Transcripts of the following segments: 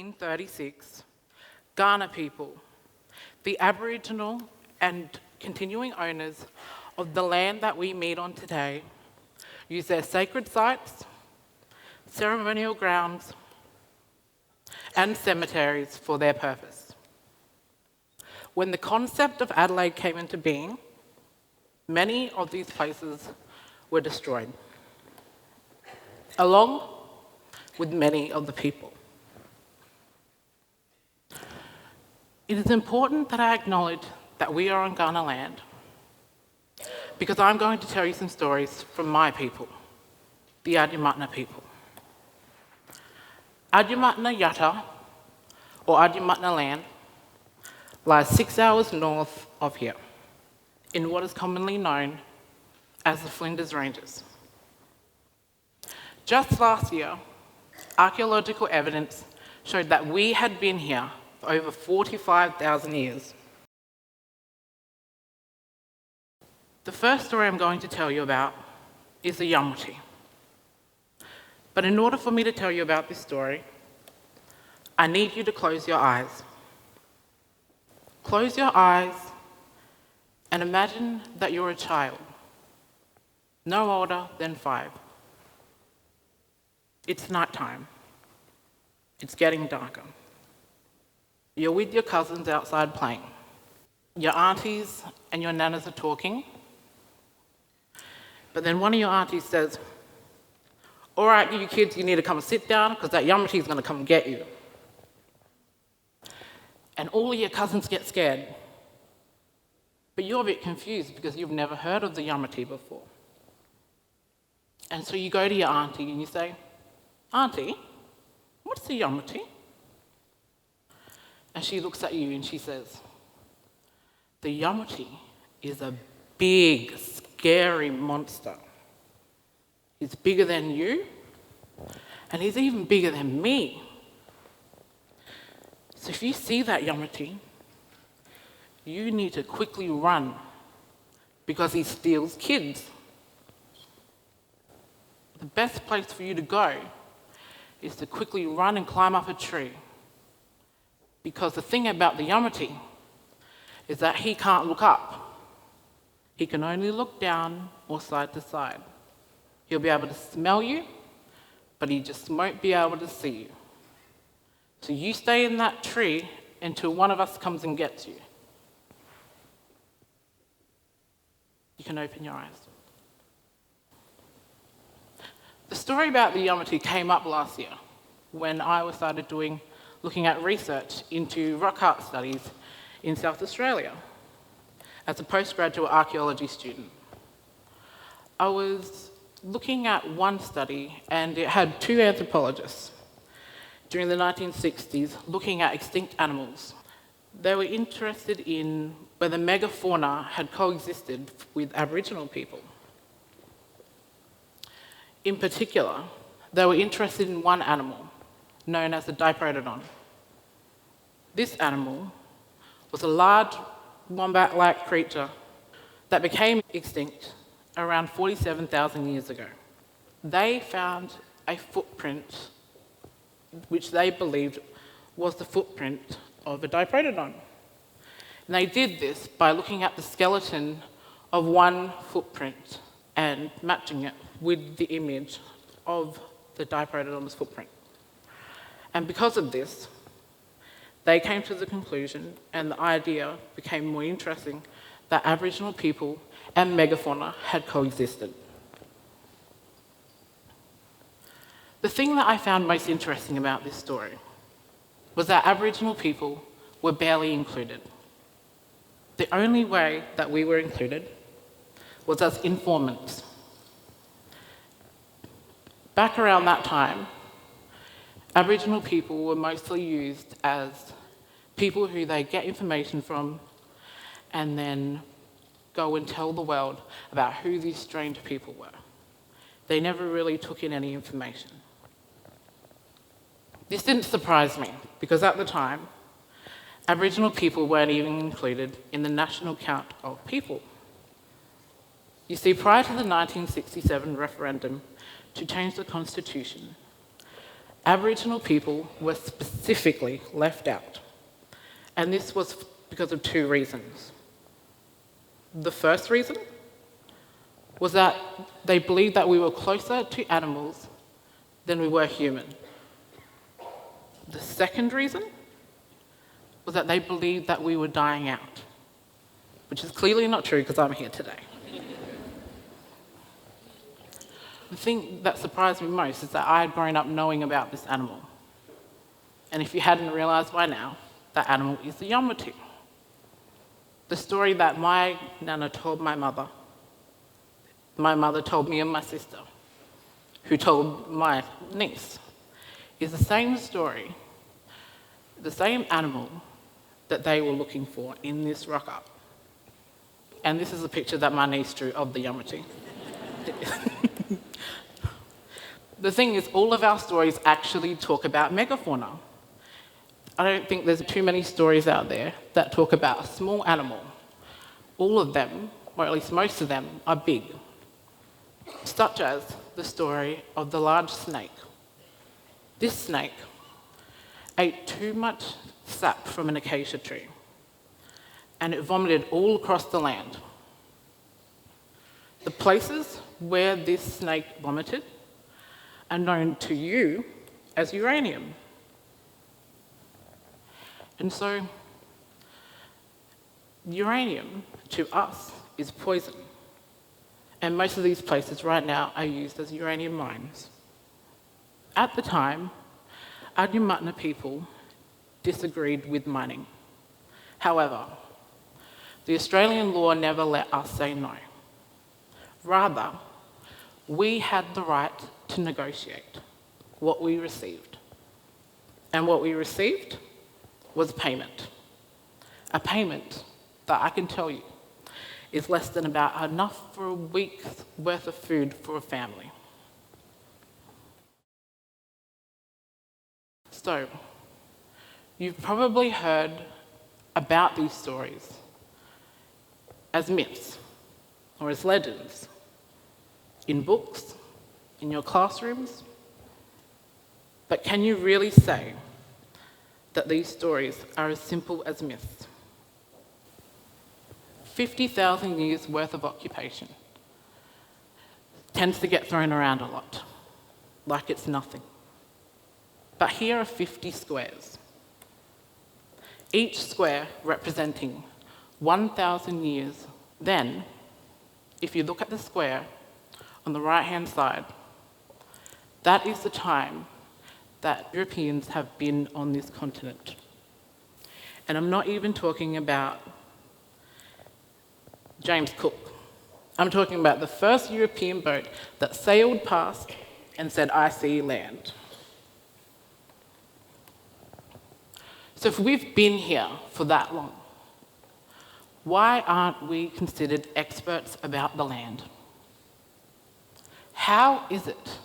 1836, Kaurna people, the Aboriginal and continuing owners of the land that we meet on today, use their sacred sites, ceremonial grounds, and cemeteries for their purpose. When the concept of Adelaide came into being, many of these places were destroyed, along with many of the people. It is important that I acknowledge that we are on Kaurna land, because I'm going to tell you some stories from my people, the Adnyamathanha people. Adnyamathanha or Adnyamathanha land, lies 6 hours north of here, in what is commonly known as the Flinders Ranges. Just last year, archaeological evidence showed that we had been here for over 45,000 years. The first story I'm going to tell you about is the Yama T. But in order for me to tell you about this story, I need you to close your eyes. Close your eyes and imagine that you're a child, no older than 5. It's nighttime. It's getting darker. You're with your cousins outside playing. Your aunties and your nanas are talking. But then one of your aunties says, "All right, you kids, you need to come and sit down because that Yama T is going to come and get you." And all of your cousins get scared. But you're a bit confused because you've never heard of the Yama T before. And so you go to your auntie and you say, "Auntie, what's the Yama T?" And she looks at you and she says, "The Yama T is a big, scary monster. He's bigger than you, and he's even bigger than me. So if you see that Yama T, you need to quickly run because he steals kids. The best place for you to go is to quickly run and climb up a tree, because the thing about the Yama T is that he can't look up. He can only look down or side to side. He'll be able to smell you, but he just won't be able to see you. So you stay in that tree until one of us comes and gets you." You can open your eyes. The story about the Yama T came up last year when I started looking at research into rock art studies in South Australia as a postgraduate archaeology student. I was looking at one study, and it had 2 anthropologists during the 1960s looking at extinct animals. They were interested in whether Megafauna had coexisted with Aboriginal people. In particular, they were interested in one animal known as the diprotodon. This animal was a large wombat-like creature that became extinct around 47,000 years ago. They found a footprint which they believed was the footprint of a diprotodon. And they did this by looking at the skeleton of one footprint and matching it with the image of the diprotodon's footprint. And because of this, they came to the conclusion, and the idea became more interesting, that Aboriginal people and Megafauna had coexisted. The thing that I found most interesting about this story was that Aboriginal people were barely included. The only way that we were included was as informants. Back around that time, Aboriginal people were mostly used as people who they get information from and then go and tell the world about who these strange people were. They never really took in any information. This didn't surprise me, because at the time, Aboriginal people weren't even included in the national count of people. You see, prior to the 1967 referendum to change the constitution, Aboriginal people were specifically left out, and this was because of two reasons. The first reason was that they believed that we were closer to animals than we were human. The second reason was that they believed that we were dying out, which is clearly not true because I'm here today. The thing that surprised me most is that I had grown up knowing about this animal. And if you hadn't realised by now, that animal is the Yama T. The story that my nana told my mother told me and my sister, who told my niece, is the same story, the same animal that they were looking for in this rock art. And this is a picture that my niece drew of the Yama T. The thing is, all of our stories actually talk about megafauna. I don't think there's too many stories out there that talk about a small animal. All of them, or at least most of them, are big, such as the story of the large snake. This snake ate too much sap from an acacia tree, and it vomited all across the land. The places where this snake vomited are known to you as uranium. And so, uranium to us is poison. And most of these places right now are used as uranium mines. At the time, Adnyamathanha people disagreed with mining. However, the Australian law never let us say no. Rather, we had the right to negotiate what we received. And what we received was payment. A payment that I can tell you is less than about enough for a week's worth of food for a family. So, you've probably heard about these stories as myths or as legends in books, in your classrooms. But can you really say that these stories are as simple as myths? 50,000 years worth of occupation tends to get thrown around a lot, like it's nothing. But here are 50 squares, each square representing 1,000 years. Then, if you look at the square on the right-hand side, that is the time that Europeans have been on this continent. And I'm not even talking about James Cook. I'm talking about the first European boat that sailed past and said, "I see land." So if we've been here for that long, why aren't we considered experts about the land? How is it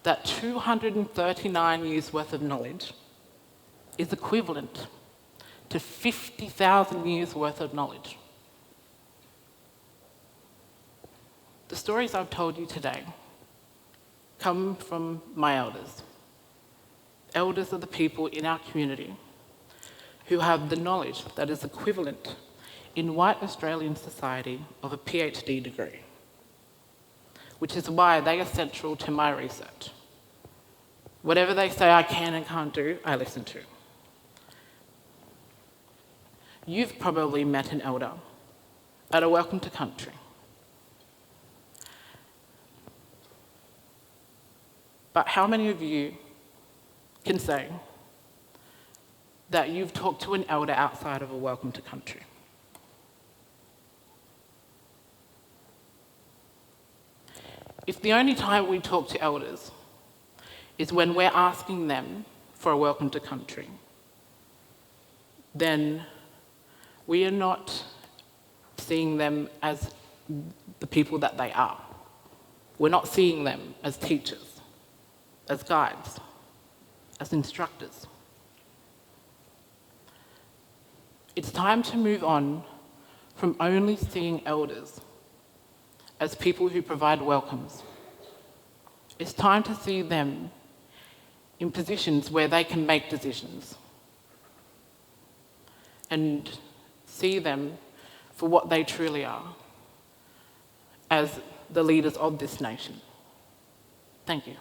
that 239 years worth of knowledge is equivalent to 50,000 years worth of knowledge? The stories I've told you today come from my elders. Elders are the people in our community who have the knowledge that is equivalent in white Australian society of a PhD degree, which is why they are central to my research. Whatever they say I can and can't do, I listen to. You've probably met an elder at a Welcome to Country. But how many of you can say that you've talked to an elder outside of a Welcome to Country? If the only time we talk to elders is when we're asking them for a Welcome to Country, then we are not seeing them as the people that they are. We're not seeing them as teachers, as guides, as instructors. It's time to move on from only seeing elders as people who provide welcomes. It's time to see them in positions where they can make decisions and see them for what they truly are as the leaders of this nation. Thank you.